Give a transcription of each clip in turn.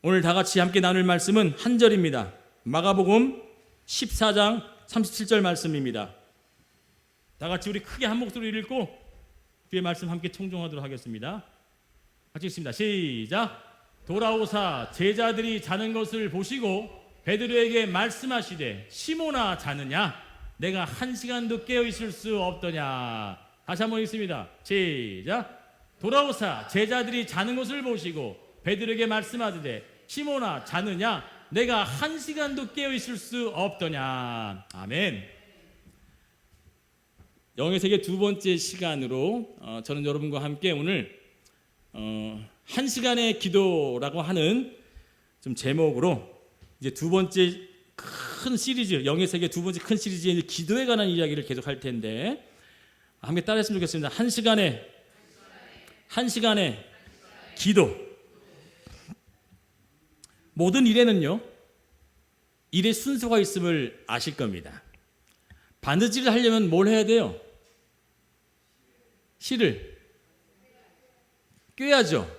오늘 다 같이 함께 나눌 말씀은 한 절입니다. 마가복음 14장 37절 말씀입니다. 다 같이 우리 크게 한 목소리를 읽고 뒤에 말씀 함께 청종하도록 하겠습니다. 같이 읽습니다. 시작. 돌아오사 제자들이 자는 것을 보시고 베드로에게 말씀하시되 시몬아 자느냐? 내가 1시간도 깨어 있을 수 없더냐? 다시 한번 읽습니다. 시작. 돌아오사 제자들이 자는 것을 보시고 베드로에게 말씀하시되 시몬아 자느냐? 내가 1시간도 깨어 있을 수 없더냐? 아멘. 영의 세계 두 번째 시간으로 저는 여러분과 함께 오늘 1시간의 기도라고 하는 좀 제목으로 이제 두 번째 큰 시리즈, 영의 세계 두 번째 큰 시리즈의 기도에 관한 이야기를 계속 할 텐데 함께 따라했으면 좋겠습니다. 1시간의 기도. 모든 일에는요, 일의 순서가 있음을 아실 겁니다. 바느질을 하려면 뭘 해야 돼요? 실을 꿰야죠.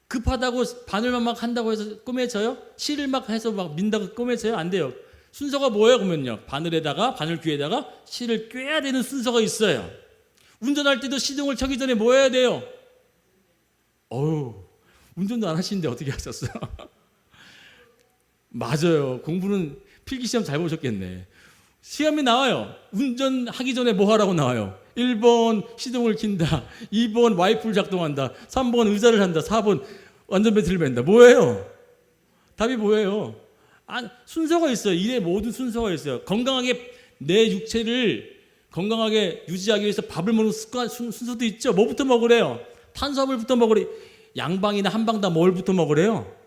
급하다고 바늘만 막 한다고 해서 꼬매져요? 실을 막 해서 막 민다고 꼬매져요? 안 돼요. 순서가 뭐예요? 그러면요, 바늘 귀에다가 실을 꿰야 되는 순서가 있어요. 운전할 때도 시동을 켜기 전에 뭐 해야 돼요? 운전도 안 하시는데 어떻게 하셨어요? 맞아요. 공부는 필기시험 잘 보셨겠네. 시험이 나와요. 운전하기 전에 뭐 하라고 나와요? 1번 시동을 킨다, 2번 와이프를 작동한다, 3번 의자를 한다, 4번 안전벨트를 맨다. 뭐예요? 답이 뭐예요? 순서가 있어요. 일의 모든 순서가 있어요. 건강하게 내 육체를 건강하게 유지하기 위해서 밥을 먹는 습관 순서도 있죠. 뭐부터 먹으래요? 탄수화물부터 먹으래. 양방이나 한방 다 뭘부터 먹으래요?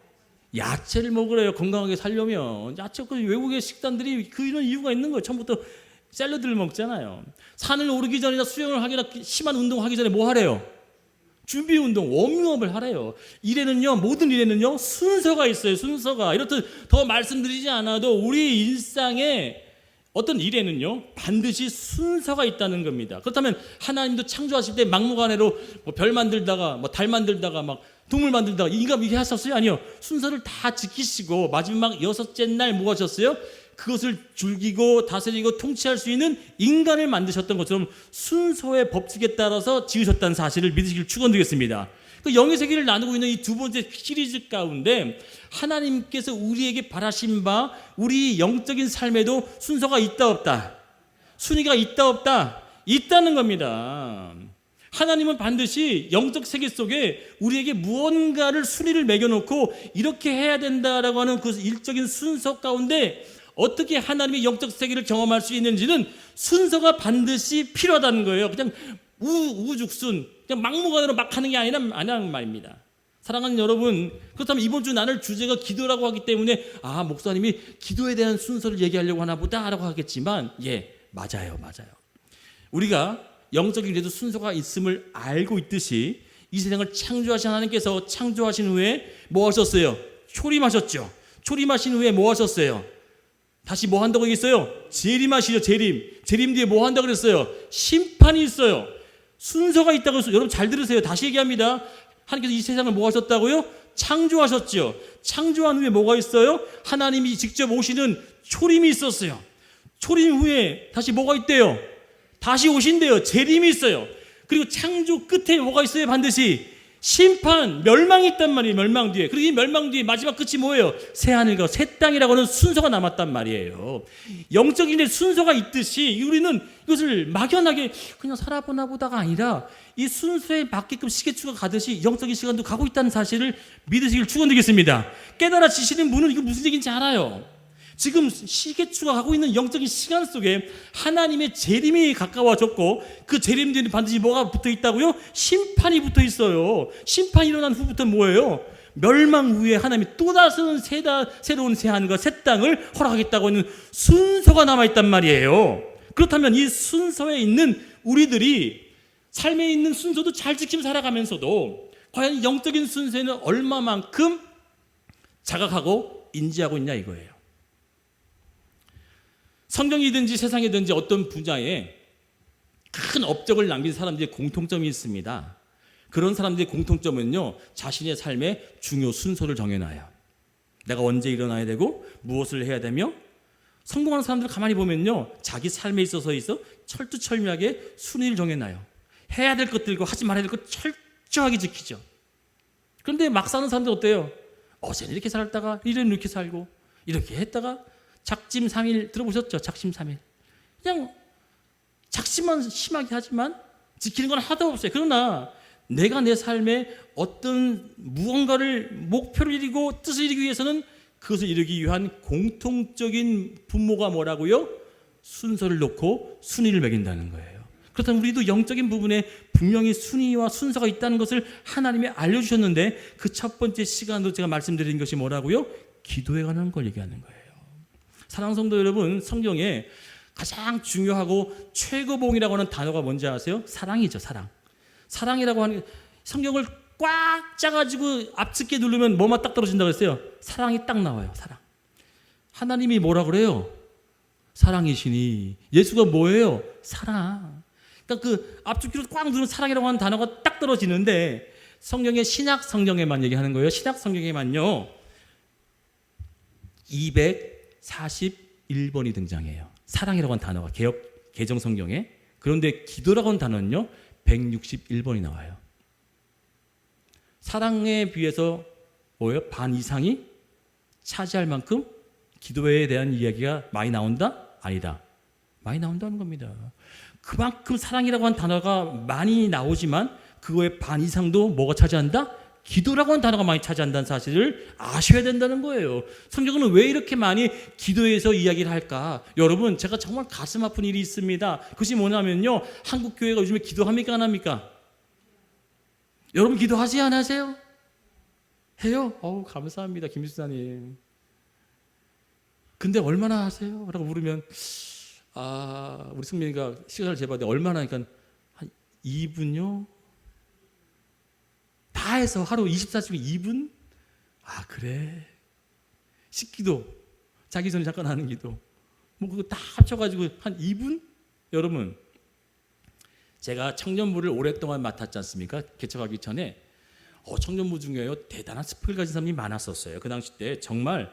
야채를 먹으래요. 건강하게 살려면. 야채, 외국의 식단들이 이런 이유가 있는 거예요. 처음부터 샐러드를 먹잖아요. 산을 오르기 전이나 수영을 하기나 심한 운동하기 전에 뭐 하래요? 준비 운동, 워밍업을 하래요. 일에는요, 모든 일에는요, 순서가 있어요. 순서가. 이렇듯 더 말씀드리지 않아도 우리 일상에 어떤 일에는요, 반드시 순서가 있다는 겁니다. 그렇다면 하나님도 창조하실 때 막무가내로 별 만들다가 달 만들다가 막 동물 만들다가 인간 이렇게 하셨어요? 아니요. 순서를 다 지키시고 마지막 6째 날 뭐 하셨어요? 그것을 즐기고 다스리고 통치할 수 있는 인간을 만드셨던 것처럼 순서의 법칙에 따라서 지으셨다는 사실을 믿으시길 축원드리겠습니다. 그 영의 세계를 나누고 있는 이 두 번째 시리즈 가운데 하나님께서 우리에게 바라신 바 우리 영적인 삶에도 순서가 있다 없다, 순위가 있다 없다, 있다는 겁니다. 하나님은 반드시 영적 세계 속에 우리에게 무언가를 순위를 매겨놓고 이렇게 해야 된다라고 하는 그 일적인 순서 가운데 어떻게 하나님의 영적 세계를 경험할 수 있는지는 순서가 반드시 필요하다는 거예요. 그냥 우죽순, 그냥 막무가내로 막 하는 게 아니라는 말입니다. 사랑하는 여러분, 그렇다면 이번 주 나눌 주제가 기도라고 하기 때문에 목사님이 기도에 대한 순서를 얘기하려고 하나 보다라고 하겠지만, 맞아요. 우리가 영적인 일에도 순서가 있음을 알고 있듯이 이 세상을 창조하신 하나님께서 창조하신 후에 뭐 하셨어요? 초림하셨죠. 초림하신 후에 뭐 하셨어요? 다시 뭐 한다고 얘기했어요? 재림하시죠. 재림 뒤에 뭐 한다고 그랬어요? 심판이 있어요. 순서가 있다고 했어요. 여러분 잘 들으세요. 다시 얘기합니다. 하나님께서 이 세상을 뭐 하셨다고요? 창조하셨죠. 창조한 후에 뭐가 있어요? 하나님이 직접 오시는 초림이 있었어요. 초림 후에 다시 뭐가 있대요? 다시 오신대요. 재림이 있어요. 그리고 창조 끝에 뭐가 있어요? 반드시 심판, 멸망이 있단 말이에요. 멸망 뒤에. 그리고 이 멸망 뒤에 마지막 끝이 뭐예요? 새 하늘과 새 땅이라고 하는 순서가 남았단 말이에요. 영적인 데 순서가 있듯이 우리는 이것을 막연하게 그냥 살아보나 보다가 아니라 이 순서에 맞게끔 시계추가 가듯이 영적인 시간도 가고 있다는 사실을 믿으시길 축원드리겠습니다. 깨달아지시는 분은 이거 무슨 얘기인지 알아요. 지금 시계추가 가고 있는 영적인 시간 속에 하나님의 재림이 가까워졌고 그 재림 뒤에는 반드시 뭐가 붙어 있다고요? 심판이 붙어 있어요. 심판이 일어난 후부터 뭐예요? 멸망 후에 하나님이 또 다른 새로운 새하늘과 새 땅을 허락하겠다고 하는 순서가 남아있단 말이에요. 그렇다면 이 순서에 있는 우리들이 삶에 있는 순서도 잘 지키며 살아가면서도 과연 영적인 순서에는 얼마만큼 자각하고 인지하고 있냐 이거예요. 성경이든지 세상이든지 어떤 분야에 큰 업적을 남긴 사람들의 공통점이 있습니다. 그런 사람들의 공통점은요, 자신의 삶의 중요 순서를 정해놔요. 내가 언제 일어나야 되고 무엇을 해야 되며, 성공하는 사람들을 가만히 보면요, 자기 삶에 있어서 철두철미하게 순위를 정해놔요. 해야 될 것들과 하지 말아야 될 것 철저하게 지키죠. 그런데 막 사는 사람들 어때요? 어제는 이렇게 살다가 이제는 이렇게 살고, 이렇게 했다가 작심삼일 들어보셨죠? 작심삼일. 그냥 작심만 심하게 하지만 지키는 건 하나도 없어요. 그러나 내가 내 삶에 어떤 무언가를 목표를 이루고 뜻을 이루기 위해서는 그것을 이루기 위한 공통적인 분모가 뭐라고요? 순서를 놓고 순위를 매긴다는 거예요. 그렇다면 우리도 영적인 부분에 분명히 순위와 순서가 있다는 것을 하나님이 알려주셨는데, 그 첫 번째 시간으로 제가 말씀드린 것이 뭐라고요? 기도에 관한 걸 얘기하는 거예요. 사랑하는 성도 여러분, 성경에 가장 중요하고 최고봉이라고 하는 단어가 뭔지 아세요? 사랑이죠. 사랑. 사랑이라고 하는, 성경을 꽉 짜가지고 앞집게 누르면 뭐만 딱 떨어진다고 했어요? 사랑이 딱 나와요. 사랑. 하나님이 뭐라 그래요? 사랑이시니. 예수가 뭐예요? 사랑. 그러니까 그 앞집기로 꽉 누르면 사랑이라고 하는 단어가 딱 떨어지는데, 성경의 신약 성경에만 얘기하는 거예요. 신약 성경에만요 241번이 등장해요. 사랑이라고 하는 단어가 개정 성경에. 그런데 기도라고 하는 단어는요 161번이 나와요. 사랑에 비해서 뭐예요? 반 이상이 차지할 만큼 기도에 대한 이야기가 많이 나온다? 아니다. 많이 나온다는 겁니다. 그만큼 사랑이라고 하는 단어가 많이 나오지만 그거의 반 이상도 뭐가 차지한다? 기도라고 하는 단어가 많이 차지한다는 사실을 아셔야 된다는 거예요. 성경은 왜 이렇게 많이 기도에서 이야기를 할까? 여러분, 제가 정말 가슴 아픈 일이 있습니다. 그것이 뭐냐면요, 한국 교회가 요즘에 기도합니까 안 합니까? 여러분 기도하지 안 하세요? 해요? 감사합니다, 김수사님. 근데 얼마나 하세요? 라고 물으면 우리 승민이가 시간을 재봤는데 얼마나 하니까 한 2분요? 다 해서 하루 24시간 2분? 그래. 식기도, 자기 전에 잠깐 하는 기도, 뭐 그거 다 합쳐가지고 한 2분? 여러분, 제가 청년부를 오랫동안 맡았지 않습니까? 개척하기 전에 청년부 중에요 대단한 스펙을 가진 사람이 많았었어요. 그 당시 때 정말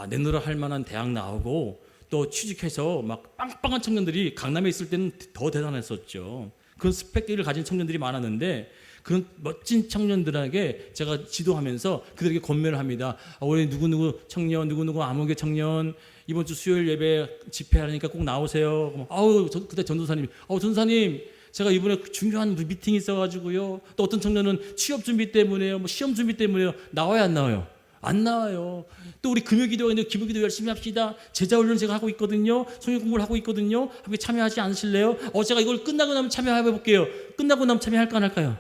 내노라 할 만한 대학 나오고 또 취직해서 막 빵빵한 청년들이 강남에 있을 때는 더 대단했었죠. 그런 스펙들을 가진 청년들이 많았는데, 그런 멋진 청년들에게 제가 지도하면서 그들에게 권면을 합니다. 우리 누구누구 청년, 누구누구 암흑의 청년, 이번 주 수요일 예배 집회하니까 꼭 나오세요. 그때 전도사님이 전도사님, 제가 이번에 중요한 미팅이 있어가지고요. 또 어떤 청년은 취업 준비 때문에요, 뭐 시험 준비 때문에요. 나와요, 안 나와요? 안 나와요. 또 우리 금요기도가 있는데 기도기도 열심히 합시다. 제자훈련 제가 하고 있거든요. 성경 공부를 하고 있거든요. 함께 참여하지 않으실래요? 제가 이걸 끝나고 나면 참여해 볼게요. 끝나고 나면 참여할까 안 할까요?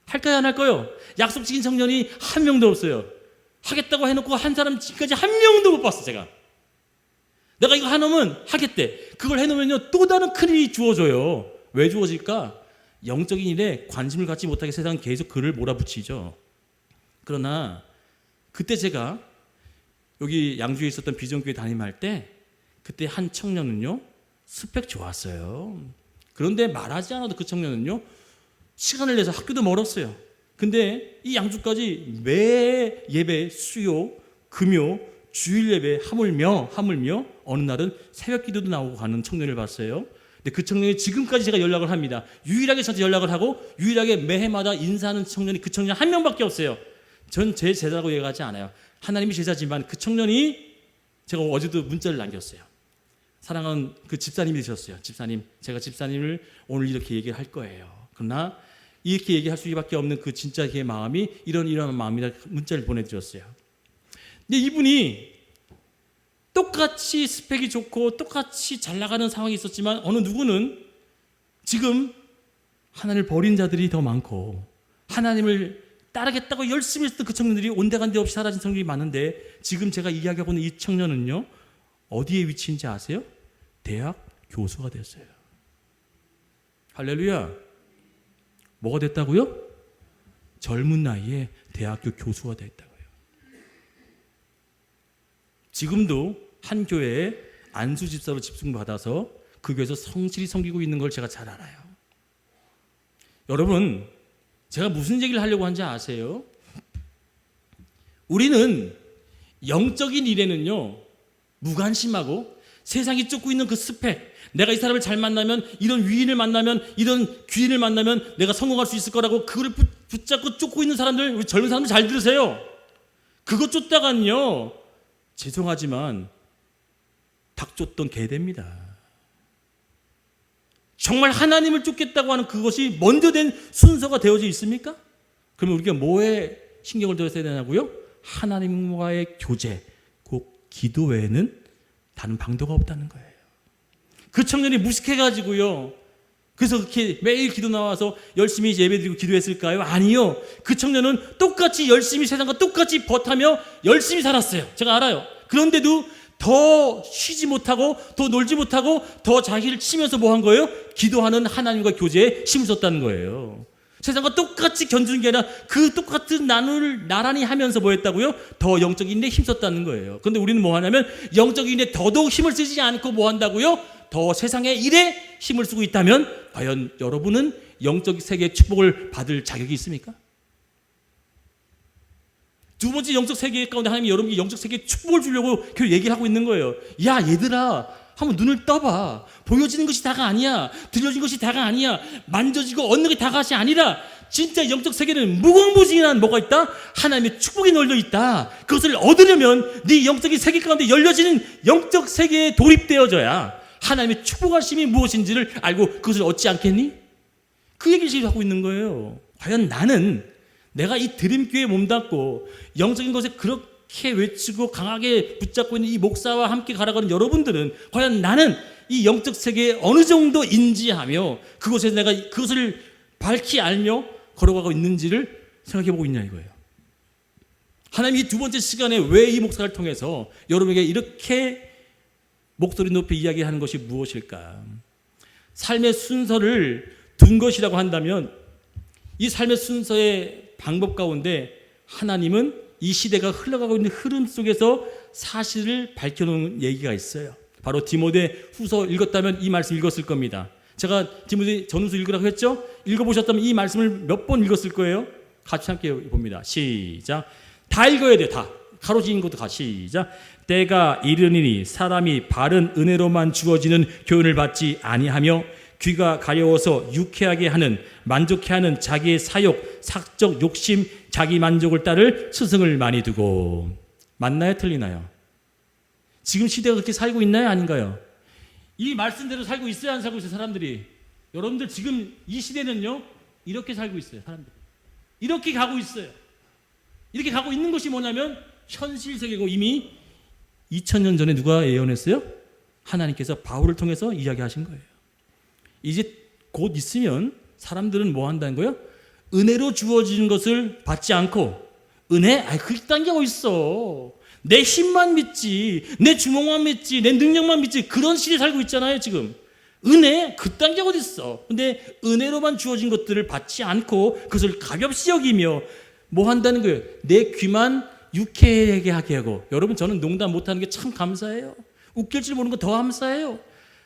할까요 안 할까요? 약속 지킨 청년이 한 명도 없어요. 하겠다고 해놓고 한 사람 지금까지 한 명도 못 봤어. 제가 내가 이거 해놓으면 하겠대. 그걸 해놓으면요 또 다른 큰 일이 주어져요. 왜 주어질까? 영적인 일에 관심을 갖지 못하게 세상은 계속 그를 몰아붙이죠. 그러나 그때 제가 여기 양주에 있었던 비전교회 담임할 때, 그때 한 청년은요 스펙 좋았어요. 그런데 말하지 않아도 그 청년은요 시간을 내서, 학교도 멀었어요. 근데 이 양주까지 매 예배, 수요, 금요, 주일 예배 하물며 어느 날은 새벽 기도도 나오고 가는 청년을 봤어요. 근데 그 청년이 지금까지 제가 연락을 합니다. 유일하게 저한테 연락을 하고 유일하게 매해마다 인사하는 청년이 그 청년 한 명밖에 없어요. 전 제 제자라고 얘기하지 않아요. 하나님이 제자지만 그 청년이, 제가 어제도 문자를 남겼어요. 사랑하는 그 집사님이 되셨어요. 집사님, 제가 집사님을 오늘 이렇게 얘기를 할 거예요. 그러나 이렇게 얘기할 수밖에 없는 그 진짜 그 마음이 이런 마음이라 문자를 보내드렸어요. 근데 이분이 똑같이 스펙이 좋고 똑같이 잘 나가는 상황이 있었지만, 어느 누구는 지금 하나님을 버린 자들이 더 많고 하나님을 따르겠다고 열심히 했던 그 청년들이 온데간데 없이 사라진 청년이 많은데, 지금 제가 이야기하고 있는 이 청년은요 어디에 위치인지 아세요? 대학 교수가 됐어요. 할렐루야. 뭐가 됐다고요? 젊은 나이에 대학교 교수가 됐다고요. 지금도 한 교회에 안수 집사로 집중받아서 그 교회에서 성실히 섬기고 있는 걸 제가 잘 알아요. 여러분, 제가 무슨 얘기를 하려고 하는지 아세요? 우리는 영적인 일에는요, 무관심하고 세상이 쫓고 있는 그 스펙, 내가 이 사람을 잘 만나면, 이런 위인을 만나면, 이런 귀인을 만나면 내가 성공할 수 있을 거라고 그걸 붙잡고 쫓고 있는 사람들, 우리 젊은 사람들 잘 들으세요. 그거 쫓다간요, 죄송하지만 닭 쫓던 개 됩니다. 정말 하나님을 쫓겠다고 하는 그것이 먼저 된 순서가 되어져 있습니까? 그러면 우리가 뭐에 신경을 들어야 되냐고요? 하나님과의 교제, 곧 기도 외에는 다른 방도가 없다는 거예요. 그 청년이 무식해가지고요, 그래서 그렇게 매일 기도 나와서 열심히 예배드리고 기도했을까요? 아니요. 그 청년은 똑같이 열심히 세상과 똑같이 버타며 열심히 살았어요. 제가 알아요. 그런데도 더 쉬지 못하고 더 놀지 못하고 더 자기를 치면서 뭐 한 거예요? 기도하는 하나님과 교제에 힘을 썼다는 거예요. 세상과 똑같이 견주는 게 아니라 그 똑같은 나눌 나란히 하면서 뭐 했다고요? 더 영적인 일에 힘썼다는 거예요. 그런데 우리는 뭐 하냐면 영적인 일에 더더욱 힘을 쓰지 않고 뭐 한다고요? 더 세상의 일에 힘을 쓰고 있다면 과연 여러분은 영적 세계의 축복을 받을 자격이 있습니까? 두 번째 영적 세계 가운데 하나님이 여러분에게 영적 세계에 축복을 주려고 그 얘기를 하고 있는 거예요. 야, 얘들아, 한번 눈을 떠봐. 보여지는 것이 다가 아니야. 들려진 것이 다가 아니야. 만져지고 얻는 게 다가 것이 아니라 진짜 영적 세계는 무궁무진한 뭐가 있다? 하나님의 축복이 널려 있다. 그것을 얻으려면 네 영적인 세계 가운데 열려지는 영적 세계에 돌입되어져야 하나님의 축복하심이 무엇인지를 알고 그것을 얻지 않겠니? 그 얘기를 지금 하고 있는 거예요. 과연 나는 내가 이 드림교회에 몸담고 영적인 것에 그렇게 외치고 강하게 붙잡고 있는 이 목사와 함께 가라가는 여러분들은 과연 나는 이 영적 세계에 어느 정도 인지하며 그곳에서 내가 그것을 밝히 알며 걸어가고 있는지를 생각해 보고 있냐 이거예요. 하나님이 두 번째 시간에 왜 이 목사를 통해서 여러분에게 이렇게 목소리 높이 이야기하는 것이 무엇일까? 삶의 순서를 둔 것이라고 한다면 이 삶의 순서의 방법 가운데 하나님은 이 시대가 흘러가고 있는 흐름 속에서 사실을 밝혀놓은 얘기가 있어요. 바로 디모데 후서 읽었다면 이 말씀 읽었을 겁니다. 제가 디모데 전후서 읽으라고 했죠? 읽어보셨다면 이 말씀을 몇 번 읽었을 거예요? 같이 함께 봅니다. 시작. 다 읽어야 돼요. 다. 가로지은 것도 다. 시작. 때가 이르니니 사람이 바른 은혜로만 주어지는 교훈을 받지 아니하며 귀가 가려워서 유쾌하게 하는, 만족해 하는 자기의 사욕, 사적 욕심, 자기 만족을 따를 스승을 많이 두고. 맞나요? 틀리나요? 지금 시대가 그렇게 살고 있나요? 아닌가요? 이 말씀대로 살고 있어요? 안 살고 있어요? 사람들이. 여러분들 지금 이 시대는요, 이렇게 살고 있어요. 사람들. 이렇게 가고 있어요. 이렇게 가고 있는 것이 뭐냐면 현실 세계고 이미 2000년 전에 누가 예언했어요? 하나님께서 바울을 통해서 이야기하신 거예요. 이제 곧 있으면 사람들은 뭐 한다는 거예요? 은혜로 주어지는 것을 받지 않고 은혜? 그딴 게 어딨어. 내 힘만 믿지, 내 주먹만 믿지, 내 능력만 믿지, 그런 시대에 살고 있잖아요 지금. 은혜? 그딴 게 어딨어. 근데 은혜로만 주어진 것들을 받지 않고 그것을 가볍이 여기며 뭐 한다는 거예요? 내 귀만 유쾌하게 하게 하고. 여러분, 저는 농담 못하는 게 참 감사해요. 웃길 줄 모르는 거 더 감사해요.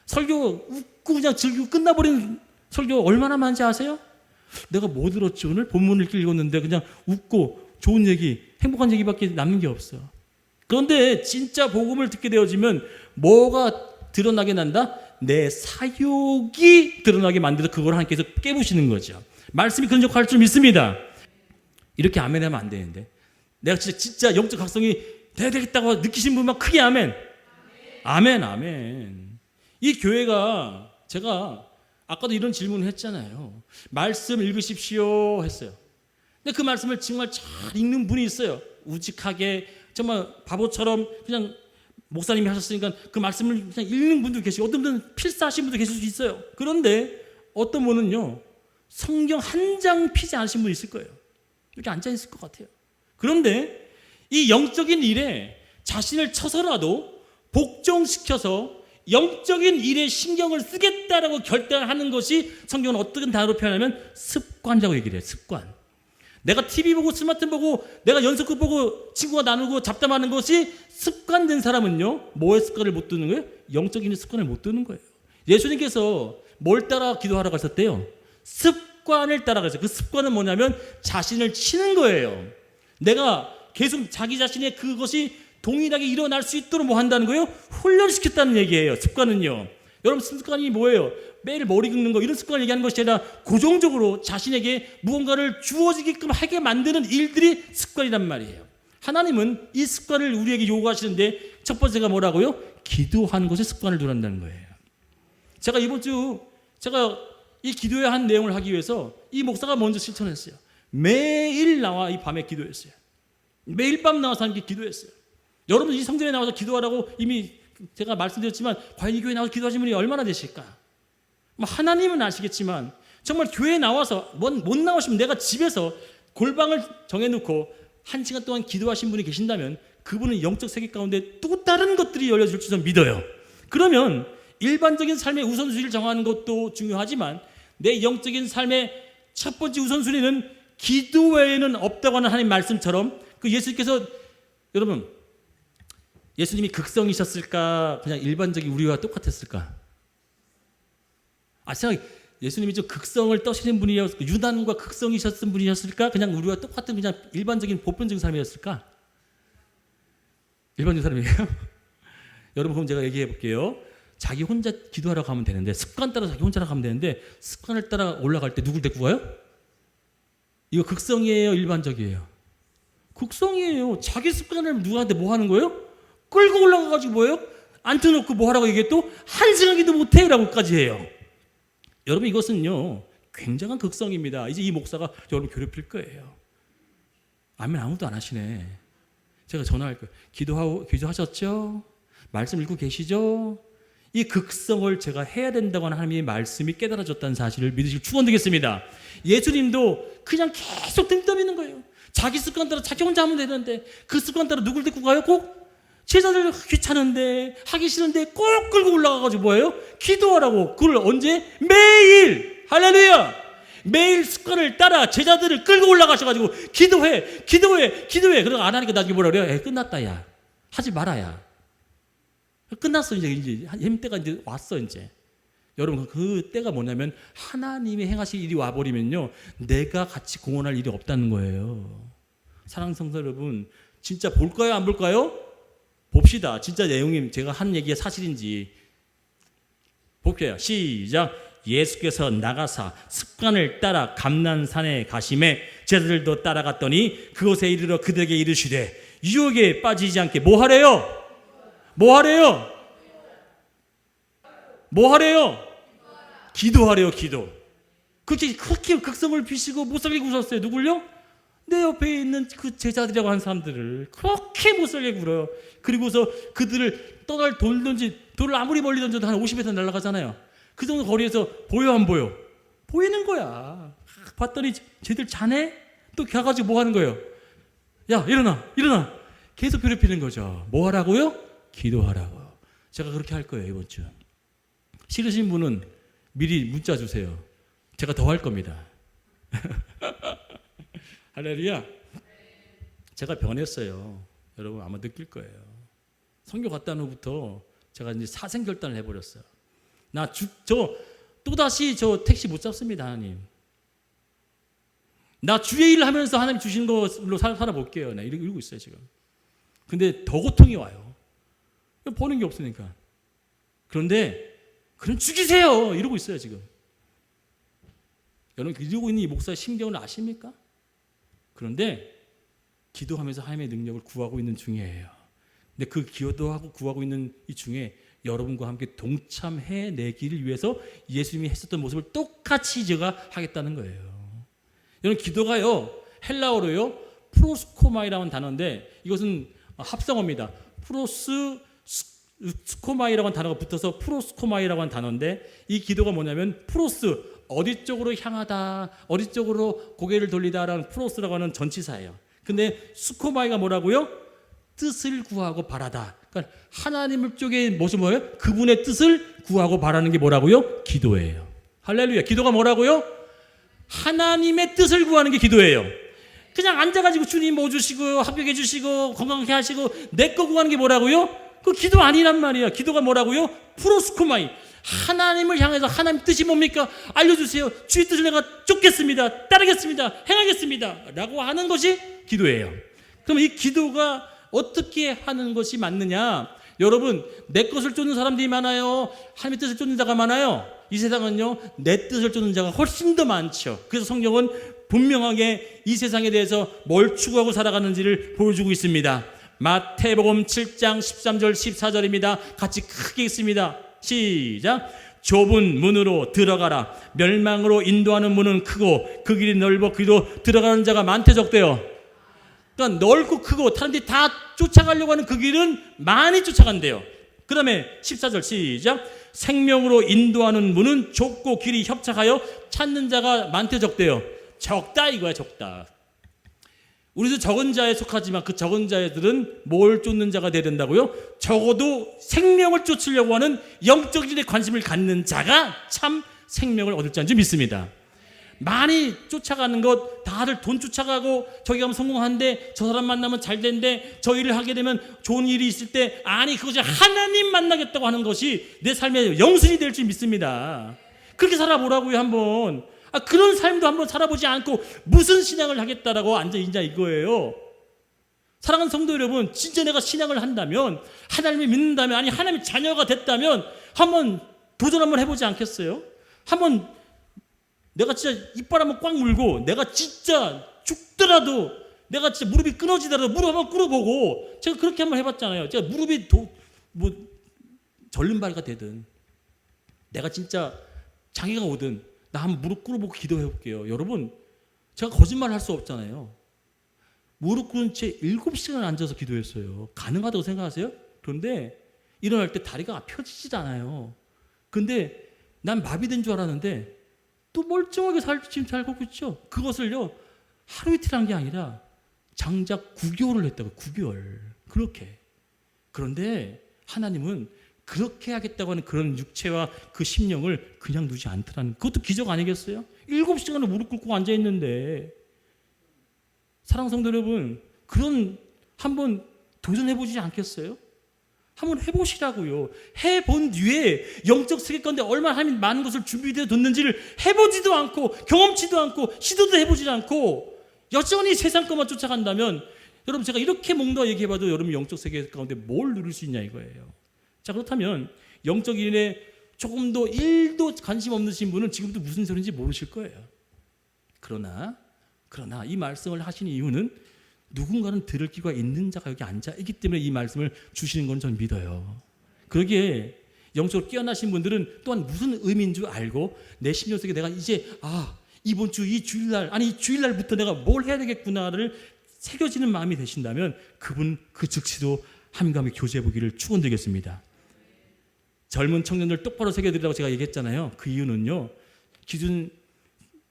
설교 웃고 그냥 즐기고 끝나버리는 설교 얼마나 많은지 아세요? 내가 뭐 들었지 오늘? 본문을 읽었는데 그냥 웃고 좋은 얘기, 행복한 얘기밖에 남는 게 없어. 그런데 진짜 복음을 듣게 되어지면 뭐가 드러나게 난다? 내 사욕이 드러나게 만들어서 그걸 하나님께서 깨부시는 거죠. 말씀이 그런 역할을 좀 있습니다. 이렇게 아멘하면 안 되는데, 내가 진짜 영적 각성이 되겠다고 느끼신 분만 크게 아멘. 아멘, 아멘. 이 교회가, 제가 아까도 이런 질문을 했잖아요. 말씀 읽으십시오 했어요. 근데 그 말씀을 정말 잘 읽는 분이 있어요. 우직하게 정말 바보처럼 그냥 목사님이 하셨으니까 그 말씀을 그냥 읽는 분도 계시고, 어떤 분은 필사하신 분도 계실 수 있어요. 그런데 어떤 분은요, 성경 한 장 피지 않으신 분이 있을 거예요. 이렇게 앉아 있을 것 같아요. 그런데 이 영적인 일에 자신을 쳐서라도 복종시켜서 영적인 일에 신경을 쓰겠다라고 결단하는 것이 성경은 어떤 단어로 표현하면 습관이라고 얘기를 해요. 습관. 내가 TV 보고 스마트폰 보고 내가 연속극 보고 친구가 나누고 잡담하는 것이 습관된 사람은요, 뭐의 습관을 못 두는 거예요? 영적인 습관을 못 두는 거예요. 예수님께서 뭘 따라 기도하라고 하셨대요? 습관을 따라가셨어요. 그 습관은 뭐냐면 자신을 치는 거예요. 내가 계속 자기 자신의 그것이 동일하게 일어날 수 있도록 뭐 한다는 거예요? 훈련시켰다는 얘기예요. 습관은요. 여러분 습관이 뭐예요? 매일 머리 긁는 거 이런 습관을 얘기하는 것이 아니라 고정적으로 자신에게 무언가를 주어지게끔 하게 만드는 일들이 습관이란 말이에요. 하나님은 이 습관을 우리에게 요구하시는데 첫 번째가 뭐라고요? 기도하는 것에 습관을 두란다는 거예요. 제가 이번 주 제가 이 기도해야 한 내용을 하기 위해서 이 목사가 먼저 실천했어요. 매일 나와 이 밤에 기도했어요. 매일 밤 나와서 함께 기도했어요. 여러분 이 성전에 나와서 기도하라고 이미 제가 말씀드렸지만 과연 이 교회에 나와서 기도하시는 분이 얼마나 되실까? 뭐 하나님은 아시겠지만 정말 교회에 나와서 못 나오시면 내가 집에서 골방을 정해놓고 1시간 동안 기도하신 분이 계신다면 그분은 영적 세계 가운데 또 다른 것들이 열려줄 줄 믿어요. 그러면 일반적인 삶의 우선순위를 정하는 것도 중요하지만 내 영적인 삶의 첫 번째 우선순위는 기도 외에는 없다고 하는 하나님 말씀처럼 그 예수님께서 여러분 예수님이 극성이셨을까? 그냥 일반적인 우리와 똑같았을까? 생각해 예수님이 좀 극성을 떠시는 분이었을까? 유난과 극성이셨던 분이었을까? 그냥 우리와 똑같은 그냥 일반적인 보편적인 삶이었을까? 일반적인 사람이에요? 여러분 그럼 제가 얘기해 볼게요. 자기 혼자 기도하라고 하면 되는데 습관 따라 자기 혼자라고 하면 되는데 습관을 따라 올라갈 때 누굴 데리고 가요? 이거 극성이에요? 일반적이에요? 극성이에요. 자기 습관을 누구한테 뭐 하는 거예요? 끌고 올라가가지고 뭐예요? 앉혀놓고 뭐 하라고 얘기해 또 1시간 기도 못해 라고까지 해요. 여러분 이것은요 굉장한 극성입니다. 이제 이 목사가 여러분 괴롭힐 거예요. 아멘 아무도 안 하시네. 제가 전화할 거예요. 기도하셨죠? 말씀 읽고 계시죠? 이 극성을 제가 해야 된다고 하는 하나님의 말씀이 깨달아졌다는 사실을 믿으시길 축원드리겠습니다. 예수님도 그냥 계속 등 떠미는 거예요. 자기 습관 따라 자기 혼자 하면 되는데 그 습관 따라 누굴 데리고 가요? 꼭 제자들 귀찮은데 하기 싫은데 꼭 끌고 올라가가지고 뭐예요? 기도하라고. 그걸 언제? 매일 할렐루야 매일 습관을 따라 제자들을 끌고 올라가셔가지고 기도해 그러고 안 하니까 나중에 뭐라 그래요? 끝났다 야 하지 마라 야 끝났어 이제 힘때가 이제 왔어 이제. 여러분 그 때가 뭐냐면 하나님이 행하실 일이 와버리면요 내가 같이 공헌할 일이 없다는 거예요. 사랑하는 성도 여러분 진짜 볼까요 안 볼까요? 봅시다. 진짜 내용이 제가 한 얘기가 사실인지 볼게요. 시작. 예수께서 나가사 습관을 따라 감난산에 가심에 제자들도 따라갔더니 그곳에 이르러 그들에게 이르시되 유혹에 빠지지 않게 뭐 하래요? 기도하래요. 기도. 그렇게 극성을 피시고 못살게 구셨어요. 누굴요? 내 옆에 있는 그 제자들이라고 하는 사람들을 그렇게 못살게 굴어요. 그리고서 그들을 떠날 돌을 아무리 멀리 던져도 한 50m 날아가잖아요. 그 정도 거리에서 보여 안 보여? 보이는 거야. 봤더니 쟤들 자네? 또 가가지고 뭐 하는 거예요? 야 일어나 계속 괴롭히는 거죠. 뭐 하라고요? 기도하라고. 제가 그렇게 할 거예요 이번 주. 싫으신 분은 미리 문자 주세요. 제가 더 할 겁니다. 할렐루야. 제가 변했어요. 여러분 아마 느낄 거예요. 선교 갔다 온 후부터 제가 이제 사생결단을 해버렸어요. 또다시 저 택시 못 잡습니다. 하나님. 나 주의 일을 하면서 하나님 주신 걸로 살아볼게요. 나 이러고 있어요 지금. 근데 더 고통이 와요. 버는 게 없으니까. 그런데 그럼 죽이세요 이러고 있어요 지금. 여러분 이러고 있는 이 목사의 심경을 아십니까? 그런데 기도하면서 하나님의 능력을 구하고 있는 중이에요. 근데 그 기도하고 구하고 있는 이 중에 여러분과 함께 동참해 내기를 위해서 예수님이 했었던 모습을 똑같이 제가 하겠다는 거예요. 여러분 기도가요 헬라어로요 프로스코마이라는 단어인데 이것은 합성어입니다. 스코마이라고 하는 단어가 붙어서 프로스코마이라고 하는 단어인데 이 기도가 뭐냐면 프로스 어디 쪽으로 향하다 어디 쪽으로 고개를 돌리다라는 프로스라고 하는 전치사예요. 근데 스코마이가 뭐라고요? 뜻을 구하고 바라다. 그러니까 하나님 쪽에 뭐예요? 그분의 뜻을 구하고 바라는 게 뭐라고요? 기도예요. 할렐루야. 기도가 뭐라고요? 하나님의 뜻을 구하는 게 기도예요. 그냥 앉아가지고 주님 뭐 주시고 합격해 주시고 건강하게 하시고 내 거 구하는 게 뭐라고요? 그 기도 아니란 말이야. 기도가 뭐라고요? 프로스코마이. 하나님을 향해서 하나님 뜻이 뭡니까? 알려주세요. 주의 뜻을 내가 쫓겠습니다. 따르겠습니다. 행하겠습니다. 라고 하는 것이 기도예요. 그럼 이 기도가 어떻게 하는 것이 맞느냐? 여러분, 내 것을 쫓는 사람들이 많아요? 하나님의 뜻을 쫓는 자가 많아요? 이 세상은요, 내 뜻을 쫓는 자가 훨씬 더 많죠. 그래서 성경은 분명하게 이 세상에 대해서 뭘 추구하고 살아가는지를 보여주고 있습니다. 마태복음 7장 13절 14절입니다. 같이 크게 읽습니다. 시작. 좁은 문으로 들어가라. 멸망으로 인도하는 문은 크고 그 길이 넓어 그리로 들어가는 자가 많대적대요. 그러니까 넓고 크고 사람들이 다 쫓아가려고 하는 그 길은 많이 쫓아간대요. 그 다음에 14절 시작. 생명으로 인도하는 문은 좁고 길이 협착하여 찾는 자가 많대적대요. 적다 이거야, 적다. 우리도 적은 자에 속하지만 그 적은 자들은 뭘 쫓는 자가 되어야 된다고요? 적어도 생명을 쫓으려고 하는 영적 일에 관심을 갖는 자가 참 생명을 얻을 자인 줄 믿습니다. 많이 쫓아가는 것, 다들 돈 쫓아가고 저기 가면 성공한대, 저 사람 만나면 잘 된대, 저 일을 하게 되면 좋은 일이 있을 때, 아니 그것이 하나님 만나겠다고 하는 것이 내 삶의 영순이 될 줄 믿습니다. 그렇게 살아보라고요. 한번 그런 삶도 한번 살아보지 않고 무슨 신앙을 하겠다라고 앉아있냐 이거예요. 사랑하는 성도 여러분, 진짜 내가 신앙을 한다면, 하나님을 믿는다면, 아니 하나님의 자녀가 됐다면 한번 도전 한번 해보지 않겠어요? 한번 내가 진짜 이빨 한번 꽉 물고 내가 진짜 죽더라도, 내가 진짜 무릎이 끊어지더라도 무릎 한번 꿇어보고, 제가 그렇게 한번 해봤잖아요. 제가 무릎이 절름발이가 되든 내가 진짜 장애가 오든 나 한번 무릎 꿇어보고 기도해볼게요. 여러분, 제가 거짓말 할 수 없잖아요. 무릎 꿇은 채 7시간 앉아서 기도했어요. 가능하다고 생각하세요? 그런데 일어날 때 다리가 펴지질 않아요. 근데 난 마비된 줄 알았는데 또 멀쩡하게 지금 잘 걷고 있죠. 그것을요, 하루 이틀 한 게 아니라 장작 9개월을 했다고. 9개월. 그렇게. 그런데 하나님은 그렇게 하겠다고 하는 그런 육체와 그 심령을 그냥 두지 않더라는, 그것도 기적 아니겠어요? 7시간을 무릎 꿇고 앉아있는데. 사랑하는 성도 여러분, 그런 한번 도전해보지 않겠어요? 한번 해보시라고요. 해본 뒤에 영적 세계 가운데 얼마나 하나님 많은 것을 준비되어 뒀는지를 해보지도 않고 경험치도 않고 시도도 해보지 않고 여전히 세상 것만 쫓아간다면, 여러분 제가 이렇게 뭔가 얘기해봐도 여러분 영적 세계 가운데 뭘 누릴 수 있냐 이거예요. 자, 그렇다면 영적 일에 조금도 1도 관심 없으신 분은 지금도 무슨 소리인지 모르실 거예요. 그러나 이 말씀을 하신 이유는 누군가는 들을 기가 있는 자가 여기 앉아 있기 때문에 이 말씀을 주시는 건 전 믿어요. 그러기에 영적으로 깨어나신 분들은 또한 무슨 의미인 줄 알고, 내 심령 속에 내가 이제 이번 주 이 주일날, 아니 이 주일날부터 내가 뭘 해야 되겠구나를 새겨지는 마음이 되신다면 그분 그 즉시도 함과 교제해 보기를 축원드리겠습니다. 젊은 청년들 똑바로 새겨드리라고 제가 얘기했잖아요. 그 이유는요,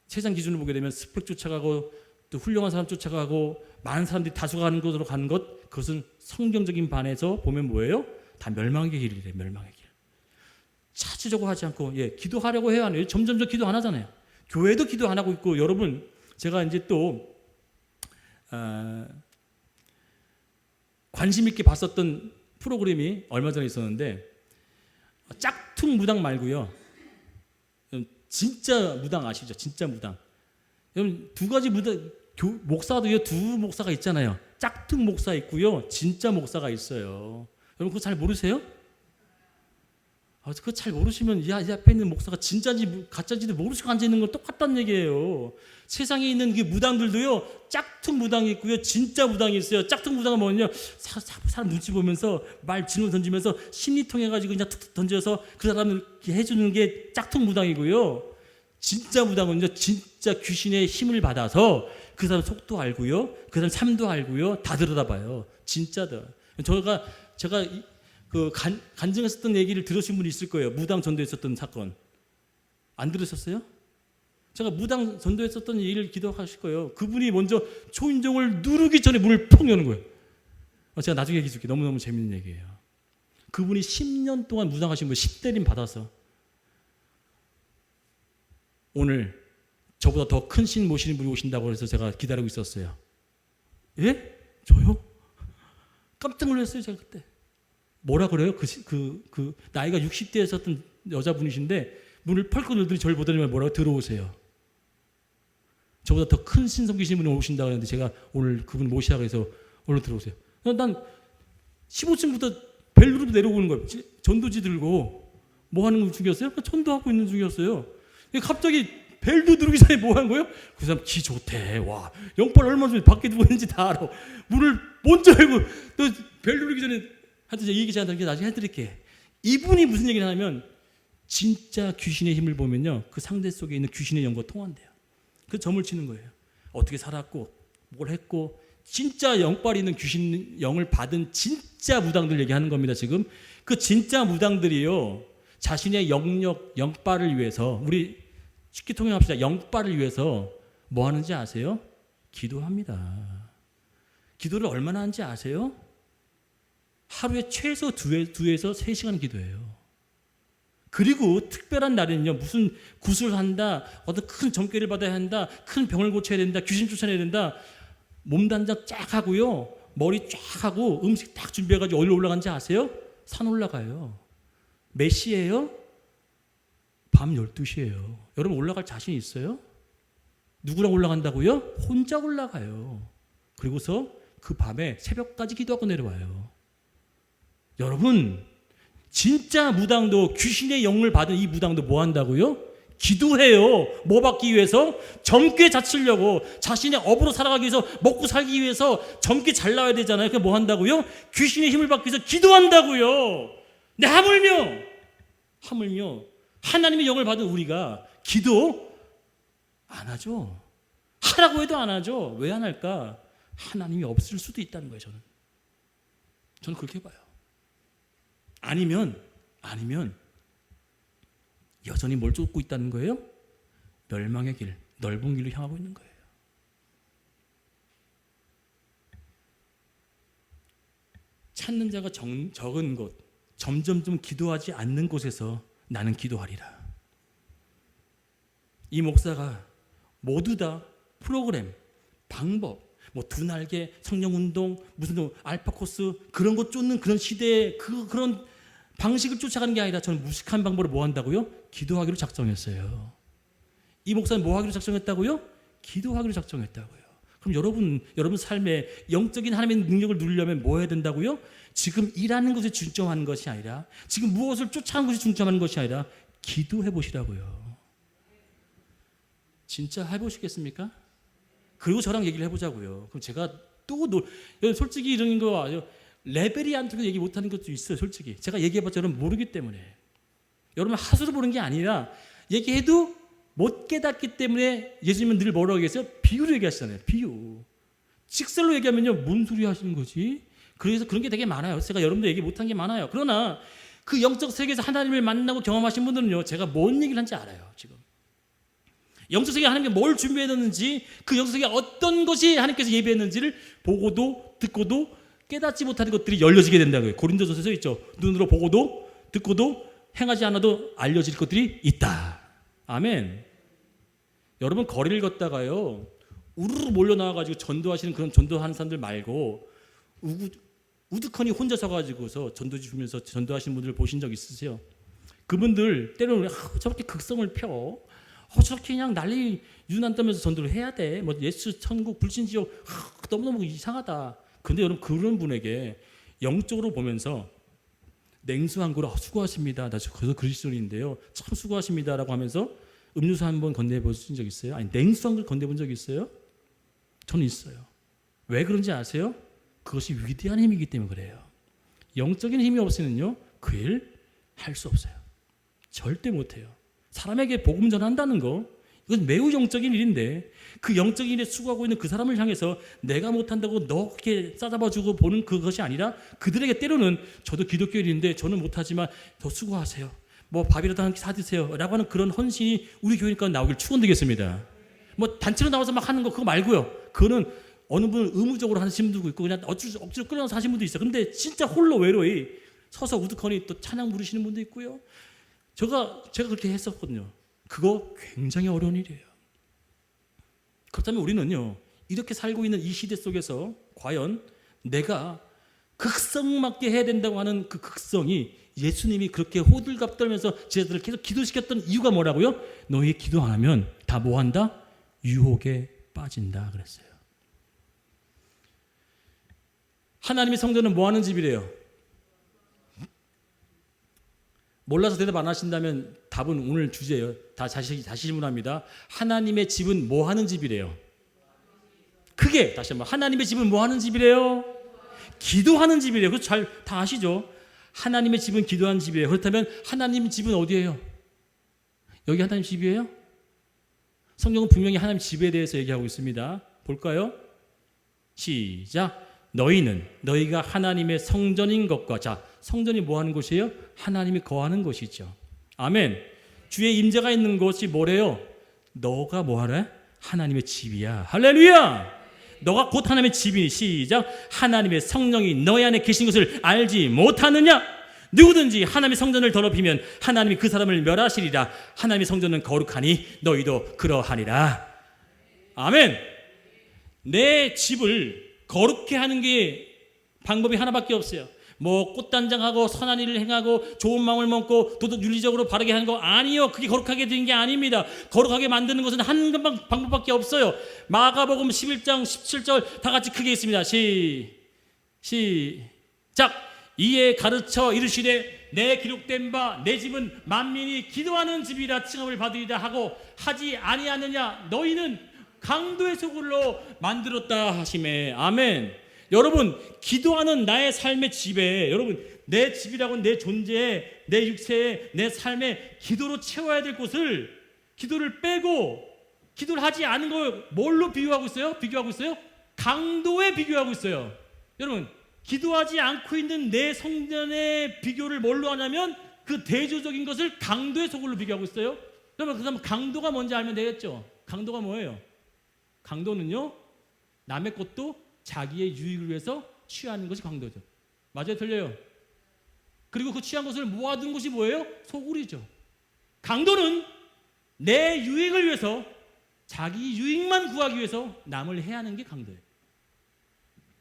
세상 기준을 보게 되면 스펙 쫓아가고 또 훌륭한 사람 쫓아가고 많은 사람들이 다수가 가는 곳으로 가는 것, 그것은 성경적인 반에서 보면 뭐예요? 다 멸망의 길이래. 멸망의 길. 찾으려고 하지 않고, 기도하려고 해야 하네요. 점점 기도 안 하잖아요. 교회도 기도 안 하고 있고. 여러분, 제가 이제 또 관심 있게 봤었던 프로그램이 얼마 전에 있었는데, 짝퉁 무당 말고요, 진짜 무당 아시죠? 진짜 무당. 여러분, 두 가지 무당, 목사도요, 두 목사가 있잖아요. 짝퉁 목사 있고요, 진짜 목사가 있어요. 여러분 그거 잘 모르세요? 그거 잘 모르시면 이 앞에 있는 목사가 진짜인지 가짜인지도 모르시고 앉아있는 건 똑같다는 얘기예요. 세상에 있는 그 무당들도요, 짝퉁 무당이 있고요, 진짜 무당이 있어요. 짝퉁 무당은 뭐냐, 사람 눈치 보면서 질문 던지면서 심리 통해가지고 그냥 툭툭 던져서 그 사람을 해주는 게 짝퉁 무당이고요. 진짜 무당은요, 진짜 귀신의 힘을 받아서 그 사람 속도 알고요, 그 사람 삶도 알고요, 다 들여다봐요. 진짜다. 제가 그 간증했었던 얘기를 들으신 분이 있을 거예요. 무당 전도했었던 사건. 안 들으셨어요? 제가 무당 전도했었던 얘기를 기도하실 거예요. 그분이 먼저 초인종을 누르기 전에 문을 펑 여는 거예요. 제가 나중에 얘기해 줄게요. 너무너무 재밌는 얘기예요. 그분이 10년 동안 무당하신 분 10대림 받아서 오늘 저보다 더 큰 신 모시는 분이 오신다고 해서 제가 기다리고 있었어요. 예? 저요? 깜짝 놀랐어요, 제가 그때. 뭐라 그래요? 나이가 60대였었던 여자분이신데 문을 펄컥 열더니 저를 보더니 뭐라고, 들어오세요. 저보다 더 큰 신 섬기시는 분이 오신다고 했는데 제가 오늘 그분 모시라고 해서 얼른 들어오세요. 난 15층부터 벨 누르고 내려오는 거예요. 전도지 들고 뭐 하는 중이었어요? 전도하고 있는 중이었어요. 갑자기 벨도 누르기 전에 뭐 하는 거예요? 그 사람 기 좋대. 와, 영빨 얼마나 좋은지 밖에 누구 있는지 다 알아. 문을 먼저 열고 또 벨 누르기 전에 하여튼 이 얘기 제가 나중에 해드릴게. 이분이 무슨 얘기를 하냐면 진짜 귀신의 힘을 보면요, 그 상대 속에 있는 귀신의 영과 통한대요. 그 점을 치는 거예요. 어떻게 살았고 뭘 했고 진짜 영빨이 있는 귀신 영을 받은 진짜 무당들 얘기하는 겁니다. 지금 그 진짜 무당들이요, 자신의 영역 영빨을 위해서, 우리 쉽게 통용합시다. 영빨을 위해서 뭐 하는지 아세요? 기도합니다. 기도를 얼마나 하는지 아세요? 하루에 최소 2에서 3시간 기도해요. 그리고 특별한 날에는요, 무슨 구슬한다, 어떤 큰 점괘를 받아야 한다, 큰 병을 고쳐야 된다, 귀신 쫓아내야 된다, 몸단장 쫙 하고요, 머리 쫙 하고 음식 딱 준비해가지고 어디로 올라간지 아세요? 산 올라가요. 몇 시예요? 밤 12시예요. 여러분 올라갈 자신 있어요? 누구랑 올라간다고요? 혼자 올라가요. 그리고서 그 밤에 새벽까지 기도하고 내려와요. 여러분 진짜 무당도, 귀신의 영을 받은 이 무당도 뭐 한다고요? 기도해요. 뭐 받기 위해서? 젊게 자치려고, 자신의 업으로 살아가기 위해서, 먹고 살기 위해서 젊게 잘 나와야 되잖아요. 그게 뭐 한다고요? 귀신의 힘을 받기 위해서 기도한다고요. 근데 하물며 하나님의 영을 받은 우리가 기도 안 하죠. 하라고 해도 안 하죠. 왜 안 할까? 하나님이 없을 수도 있다는 거예요. 저는 그렇게 봐요. 아니면 여전히 뭘 쫓고 있다는 거예요? 멸망의 길, 넓은 길로 향하고 있는 거예요. 찾는 자가 적은 곳, 점점점 기도하지 않는 곳에서 나는 기도하리라. 이 목사가 모두 다 프로그램, 방법, 뭐 두 날개, 성령운동, 무슨 알파 코스 그런 거 쫓는 그런 시대에 그런 방식을 쫓아가는 게 아니라 저는 무식한 방법으로 뭐 한다고요? 기도하기로 작정했어요. 이 목사는 뭐 하기로 작정했다고요? 기도하기로 작정했다고요. 그럼 여러분 삶에 영적인 하나님의 능력을 누리려면 뭐 해야 된다고요? 지금 일하는 것에 중점하는 것이 아니라, 지금 무엇을 쫓아가는 것에 중점하는 것이 아니라 기도해 보시라고요. 진짜 해보시겠습니까? 그리고 저랑 얘기를 해보자고요. 그럼 제가 또 솔직히 이런 거 레벨이 안 되고 얘기 못하는 것도 있어요. 솔직히 제가 얘기해봤자 여러분 모르기 때문에, 여러분 하수로 보는 게 아니라 얘기해도 못 깨닫기 때문에 예수님은 늘 뭐라고 얘기했어요? 비유로 얘기하시잖아요. 비유. 직설로 얘기하면요, 뭔 소리 하시는 거지? 그래서 그런 게 되게 많아요. 제가 여러분들 얘기 못한 게 많아요. 그러나 그 영적 세계에서 하나님을 만나고 경험하신 분들은요, 제가 뭔 얘기를 한지 알아요. 지금 영적 세계에 하나님께 뭘 준비했는지, 그 영적 세계에 어떤 것이 하나님께서 예비했는지를 보고도 듣고도 깨닫지 못하는 것들이 열려지게 된다고요. 고린도서에 써 있죠. 눈으로 보고도 듣고도 행하지 않아도 알려질 것들이 있다. 아멘. 여러분 거리를 걷다가요, 우르르 몰려 나와가지고 전도하시는 그런 전도하는 사람들 말고 우두커니 혼자 서가지고서 전도지 주면서 전도하시는 분들 보신 적 있으세요? 그분들 때로는 저렇게 극성을 펴, 저렇게 그냥 난리 유난 떠면서 전도를 해야 돼. 뭐 예수, 천국, 불신지옥 너무너무 이상하다. 근데 여러분 그런 분에게 영적으로 보면서 냉수 한 그릇 수고하십니다. 나 그래서 그리스도인인데요. 참 수고하십니다라고 하면서 음료수 한 번 건네보신 적 있어요? 아니 냉수 한 그릇 건네본 적 있어요? 저는 있어요. 왜 그런지 아세요? 그것이 위대한 힘이기 때문에 그래요. 영적인 힘이 없으면요, 그 일 할 수 없어요. 절대 못해요. 사람에게 복음 전한다는 거, 이건 매우 영적인 일인데, 그 영적인 일에 수고하고 있는 그 사람을 향해서 내가 못한다고 이렇게 싸잡아주고 보는 그것이 아니라, 그들에게 때로는 저도 기독교인인데 저는 못하지만 더 수고하세요, 뭐 밥이라도 한 끼 사드세요 라고 하는 그런 헌신이 우리 교회니까 나오길 축원드리겠습니다. 뭐 단체로 나와서 막 하는 거 그거 말고요. 그거는 어느 분은 의무적으로 하시는 분도 있고 그냥 억지로 끌어서 하시는 분도 있어요. 근데 진짜 홀로 외로이 서서 우두커니 또 찬양 부르시는 분도 있고요. 제가 그렇게 했었거든요. 그거 굉장히 어려운 일이에요. 그렇다면 우리는요, 이렇게 살고 있는 이 시대 속에서 과연 내가 극성맞게 해야 된다고 하는 그 극성이, 예수님이 그렇게 호들갑 떨면서 제자들을 계속 기도시켰던 이유가 뭐라고요? 너희 기도 안 하면 다 뭐 한다? 유혹에 빠진다 그랬어요. 하나님의 성전은 뭐 하는 집이래요? 몰라서 대답 안 하신다면 답은 오늘 주제예요. 다시 질문합니다. 하나님의 집은 뭐 하는 집이래요? 크게 다시 한번, 하나님의 집은 뭐 하는 집이래요? 기도하는 집이래요. 그거 잘 다 아시죠? 하나님의 집은 기도하는 집이에요. 그렇다면 하나님 집은 어디예요? 여기 하나님 집이에요? 성경은 분명히 하나님 집에 대해서 얘기하고 있습니다. 볼까요? 시작. 너희가 하나님의 성전인 것과, 자, 성전이 뭐 하는 곳이에요? 하나님이 거하는 곳이죠. 아멘. 주의 임재가 있는 곳이 뭐래요? 너가 뭐 하래? 하나님의 집이야. 할렐루야. 너가 곧 하나님의 집이니, 시작. 하나님의 성령이 너희 안에 계신 것을 알지 못하느냐? 누구든지 하나님의 성전을 더럽히면 하나님이 그 사람을 멸하시리라. 하나님의 성전은 거룩하니 너희도 그러하리라. 아멘. 내 집을 거룩해 하는 게 방법이 하나밖에 없어요. 뭐 꽃단장하고 선한 일을 행하고 좋은 마음을 먹고 도덕 윤리적으로 바르게 하는 거 아니요. 그게 거룩하게 되는 게 아닙니다. 거룩하게 만드는 것은 한 방법밖에 없어요. 마가복음 11장 17절 다 같이 크게 있습니다. 시작. 이에 가르쳐 이르시되 내 기록된 바 내 집은 만민이 기도하는 집이라 칭함을 받으리라 하고 하지 아니하느냐? 너희는 강도의 소굴로 만들었다 하시매. 아멘. 여러분, 기도하는 나의 삶의 집에, 여러분, 내 집이라고 내 존재에, 내 육체에, 내 삶에 기도로 채워야 될 곳을, 기도를 빼고 기도를 하지 않은 걸 뭘로 비교하고 있어요? 강도에 비교하고 있어요. 여러분, 기도하지 않고 있는 내 성전의 비교를 뭘로 하냐면 그 대조적인 것을 강도의 소굴로 비교하고 있어요. 여러분, 그다음 강도가 뭔지 알면 되겠죠? 강도가 뭐예요? 강도는요, 남의 것도 자기의 유익을 위해서 취하는 것이 강도죠. 맞아요, 틀려요? 그리고 그 취한 것을 모아둔 것이 뭐예요? 소굴이죠. 강도는 내 유익을 위해서, 자기 유익만 구하기 위해서 남을 해하는 게 강도예요.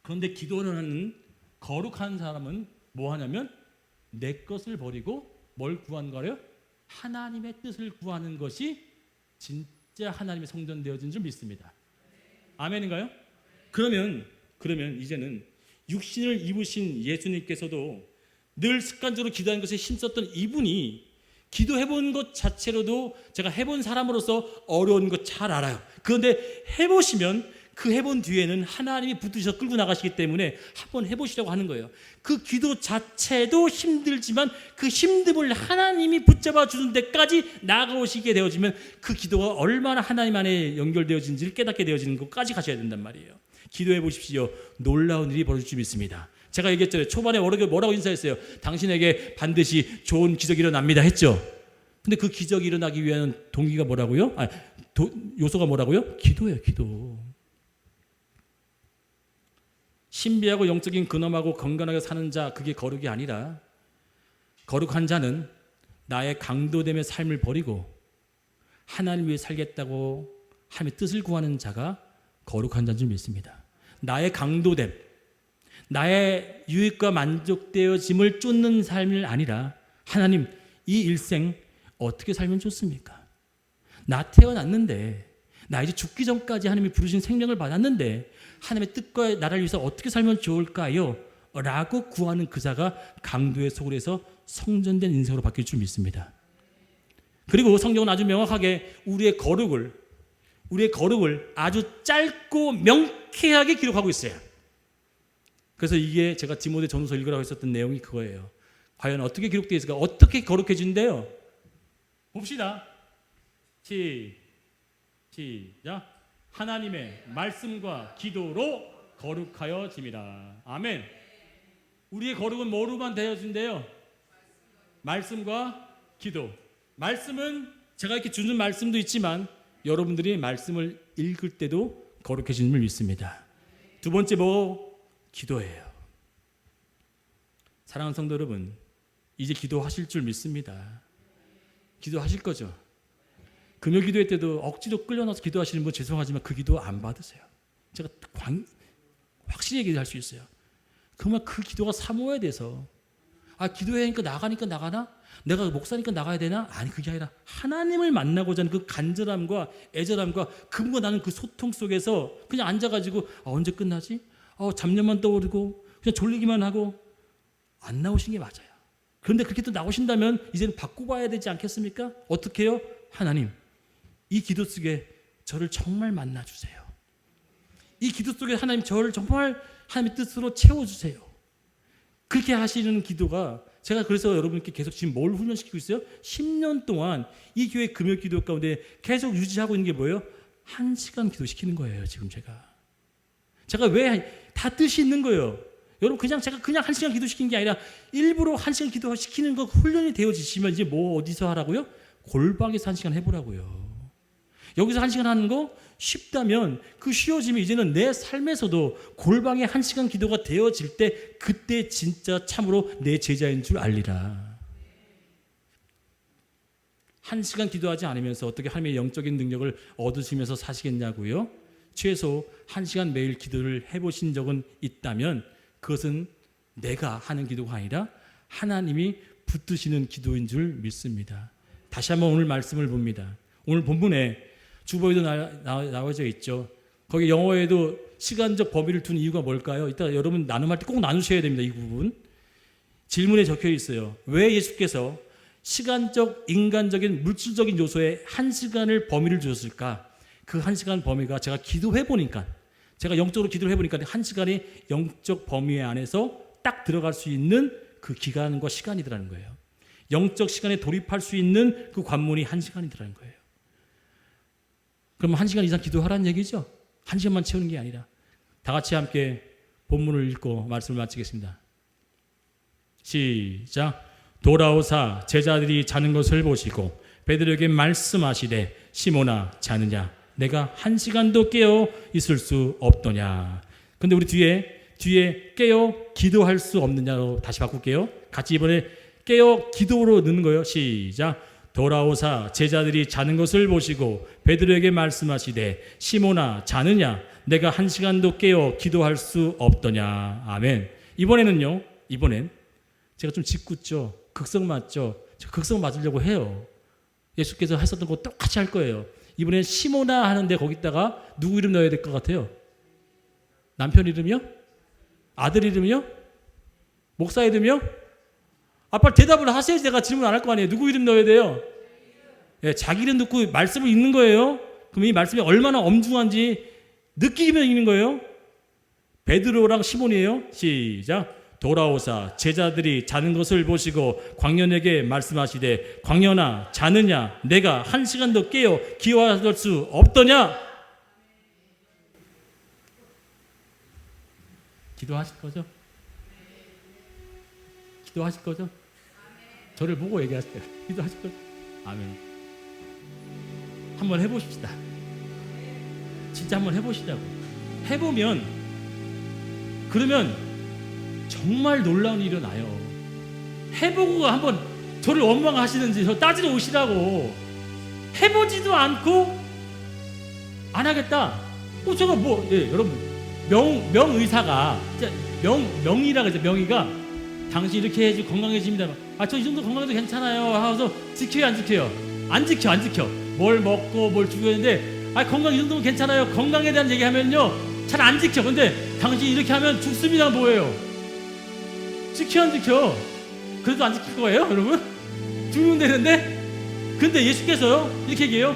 그런데 기도를 하는 거룩한 사람은 뭐 하냐면 내 것을 버리고 뭘 구하는 거래요? 하나님의 뜻을 구하는 것이 진짜 하나님의 성전 되어진 줄 믿습니다. 아멘인가요? 그러면 이제는 육신을 입으신 예수님께서도 늘 습관적으로 기도하는 것에 힘썼던 이분이 기도해본 것 자체로도 제가 해본 사람으로서 어려운 것 잘 알아요. 그런데 해보시면 그 해본 뒤에는 하나님이 붙드셔서 끌고 나가시기 때문에 한번 해보시라고 하는 거예요. 그 기도 자체도 힘들지만 그 힘듦을 하나님이 붙잡아 주는 데까지 나아가오시게 되어지면 그 기도가 얼마나 하나님 안에 연결되어진지를 깨닫게 되어지는 것까지 가셔야 된단 말이에요. 기도해 보십시오. 놀라운 일이 벌어질 줄 믿습니다. 제가 얘기했잖아요. 초반에 뭐라고 인사했어요? 당신에게 반드시 좋은 기적이 일어납니다 했죠. 근데 그 기적이 일어나기 위한 동기가 뭐라고요? 요소가 뭐라고요? 기도예요. 기도. 신비하고 영적인 근엄하고 건강하게 사는 자, 그게 거룩이 아니라, 거룩한 자는 나의 강도됨의 삶을 버리고 하나님 위해 살겠다고 하나님의 뜻을 구하는 자가 거룩한 자인 줄 믿습니다. 나의 강도됨, 나의 유익과 만족되어짐을 쫓는 삶이 아니라, 하나님, 이 일생 어떻게 살면 좋습니까? 나 태어났는데, 나 이제 죽기 전까지 하나님이 부르신 생명을 받았는데 하나님의 뜻과 나라를 위해서 어떻게 살면 좋을까요? 라고 구하는 그 자가 강도의 소굴에서 성전된 인생으로 바뀔 줄 믿습니다. 그리고 성경은 아주 명확하게 우리의 거룩을 아주 짧고 명쾌하게 기록하고 있어요. 그래서 이게 제가 디모데 전후서 읽으라고 했었던 내용이 그거예요. 과연 어떻게 기록되어 있을까? 어떻게 거룩해진대요? 봅시다. 시작. 하나님의 말씀과 기도로 거룩하여짐이라. 아멘. 우리의 거룩은 뭐로만 되어진대요? 말씀과 기도. 말씀은 제가 이렇게 주는 말씀도 있지만 여러분들이 말씀을 읽을 때도 거룩해지는 줄 믿습니다. 두 번째 기도예요. 사랑하는 성도 여러분, 이제 기도하실 줄 믿습니다. 기도하실 거죠? 금요 기도회 때도 억지로 끌려나서 기도하시는 분 죄송하지만 그 기도 안 받으세요. 제가 확실히 얘기할 수 있어요. 그러면 그 기도가 사모해야 돼서, 기도회니까 나가니까 나가나? 내가 목사니까 나가야 되나? 아니, 그게 아니라 하나님을 만나고자 하는 그 간절함과 애절함과 그분과 나는 그 소통 속에서 그냥 앉아가지고 언제 끝나지? 잡념만 떠오르고 그냥 졸리기만 하고 안 나오신 게 맞아요. 그런데 그렇게 또 나오신다면 이제는 바꿔봐야 되지 않겠습니까? 어떻게 해요? 하나님, 이 기도 속에 저를 정말 만나주세요. 이 기도 속에 하나님 저를 정말 하나님의 뜻으로 채워주세요. 그렇게 하시는 기도가, 제가 그래서 여러분께 계속 지금 뭘 훈련시키고 있어요? 10년 동안 이 교회 금요 기도 가운데 계속 유지하고 있는 게 뭐예요? 1시간 기도시키는 거예요. 지금 제가 왜 다 뜻이 있는 거예요. 여러분, 제가 그냥 1시간 기도시킨 게 아니라 일부러 1시간 기도시키는 거 훈련이 되어지시면 이제 뭐 어디서 하라고요? 골방에서 1시간 해보라고요. 여기서 1시간 하는 거 쉽다면 그 쉬워짐이 이제는 내 삶에서도 골방에 1시간 기도가 되어질 때, 그때 진짜 참으로 내 제자인 줄 알리라. 1시간 기도하지 않으면서 어떻게 하나님의 영적인 능력을 얻으시면서 사시겠냐고요? 최소 1시간 매일 기도를 해보신 적은 있다면 그것은 내가 하는 기도가 아니라 하나님이 붙드시는 기도인 줄 믿습니다. 다시 한번 오늘 말씀을 봅니다. 오늘 본문에 주보에도 나와져 있죠. 거기 영어에도 시간적 범위를 둔 이유가 뭘까요? 이따 여러분 나눔할 때 꼭 나누셔야 됩니다. 이 부분. 질문에 적혀 있어요. 왜 예수께서 시간적, 인간적인, 물질적인 요소에 1시간을 범위를 주셨을까? 그 1시간 범위가 제가 기도해 보니까, 제가 영적으로 기도를 해보니까 1시간이 영적 범위 안에서 딱 들어갈 수 있는 그 기간과 시간이더라는 거예요. 영적 시간에 돌입할 수 있는 그 관문이 1시간이더라는 거예요. 그럼 1시간 이상 기도하라는 얘기죠. 1시간만 채우는 게 아니라. 다 같이 함께 본문을 읽고 말씀을 마치겠습니다. 시작. 돌아오사 제자들이 자는 것을 보시고 베드로에게 말씀하시되 시몬아 자느냐, 내가 1시간도 깨어 있을 수 없더냐. 근데 우리 뒤에 깨어 기도할 수 없느냐로 다시 바꿀게요. 같이 이번에 깨어 기도로 넣는 거예요. 시작. 돌아오사 제자들이 자는 것을 보시고 베드로에게 말씀하시되 시몬아 자느냐, 내가 1시간도 깨어 기도할 수 없더냐. 아멘. 이번엔 제가 좀 짓궂죠. 극성 맞죠. 극성 맞으려고 해요. 예수께서 하셨던 거 똑같이 할 거예요. 이번엔 시몬아 하는데 거기다가 누구 이름 넣어야 될 것 같아요? 남편 이름이요? 아들 이름이요? 목사 이름이요? 빨리 대답을 하세요. 제가 질문 안 할 거 아니에요. 누구 이름 넣어야 돼요? 예, 자기 이름 넣고 말씀을 읽는 거예요. 그럼 이 말씀이 얼마나 엄중한지 느끼면 읽는 거예요. 베드로랑 시몬이에요. 시작. 돌아오사 제자들이 자는 것을 보시고 광년에게 말씀하시되 광년아 자느냐, 내가 1시간도 깨어 기도할 수 없더냐. 기도하실 거죠? 기도하실 거죠? 저를 보고 얘기하세요. 기도하실 거죠? 아멘. 한번 해보십시다. 진짜 한번 해보시자고. 해보면, 그러면 정말 놀라운 일이 일어나요. 해보고 한번 저를 원망하시는지 저 따지러 오시라고. 해보지도 않고 안 하겠다. 제가 여러분 명의사가 명의라 그러죠. 명의가 당신 이렇게 해야지 건강해집니다. 저 이 정도 건강해도 괜찮아요 하면서 지켜요, 안 지켜요? 안 지켜. 뭘 먹고 뭘 주고 했는데 건강 이 정도면 괜찮아요. 건강에 대한 얘기하면요 잘 안 지켜. 근데 당신 이렇게 하면 죽습니다. 뭐예요? 지켜 안 지켜? 그래도 안 지킬 거예요, 여러분? 죽으면 되는데? 근데 예수께서요 이렇게 얘기해요.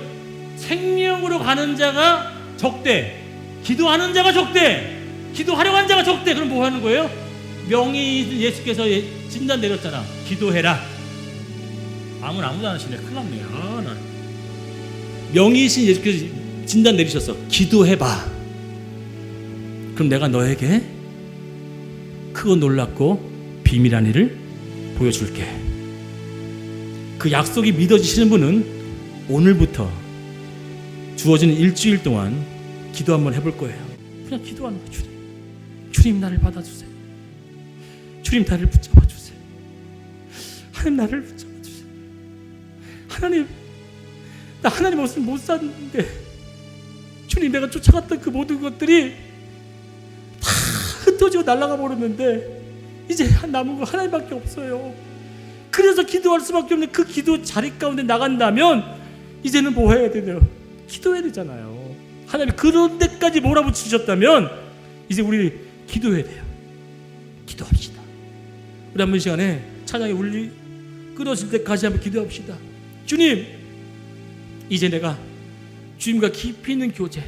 생명으로 가는 자가 적대, 기도하는 자가 적대, 기도하려고 하는 자가 적대. 그럼 뭐 하는 거예요? 명의 예수께서 진단 내렸잖아. 기도해라. 아무도 안 하시네. 큰일 났네. 나 명의이신 예수께서 진단 내리셨어. 기도해봐. 그럼 내가 너에게 크고 놀랍고 비밀한 일을 보여줄게. 그 약속이 믿어지시는 분은 오늘부터 주어지는 일주일 동안 기도 한번 해볼 거예요. 그냥 기도하는 거예요. 주님 나를 받아주세요. 주님 나를 붙잡아 주세요. 하나님 나를 붙잡아 주세요. 하나님, 나 하나님 없으면 못 사는데 주님, 내가 쫓아갔던 그 모든 것들이 다 흩어지고 날아가 버렸는데 이제 남은 거 하나님밖에 없어요. 그래서 기도할 수밖에 없는 그 기도 자리 가운데 나간다면 이제는 뭐 해야 되나요? 기도해야 되잖아요. 하나님이 그런 데까지 몰아붙이셨다면 이제 우리 기도해야 돼요. 기도합시다. 우리 한번 시간에 찬양이 울리 끊어질 때까지 한번 기도합시다. 주님, 이제 내가 주님과 깊이 있는 교제,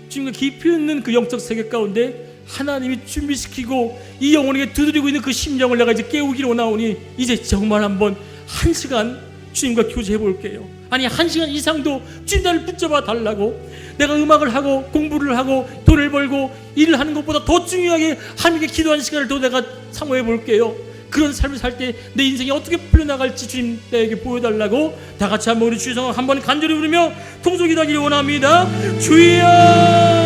주님과 깊이 있는 그 영적 세계 가운데 하나님이 준비시키고 이 영혼에게 두드리고 있는 그 심령을 내가 이제 깨우기로 원하오니 이제 정말 한번 1시간 주님과 교제해 볼게요. 아니 1시간 이상도 주님 나를 붙잡아 달라고. 내가 음악을 하고 공부를 하고 돈을 벌고 일을 하는 것보다 더 중요하게 하나님께 기도하는 시간을 더 내가 사모해 볼게요. 그런 삶을 살 때 내 인생이 어떻게 풀려나갈지 주님 나에게 보여달라고 다 같이 한번 우리 주의 성을 한번 간절히 부르며 통속이 되기를 원합니다. 주여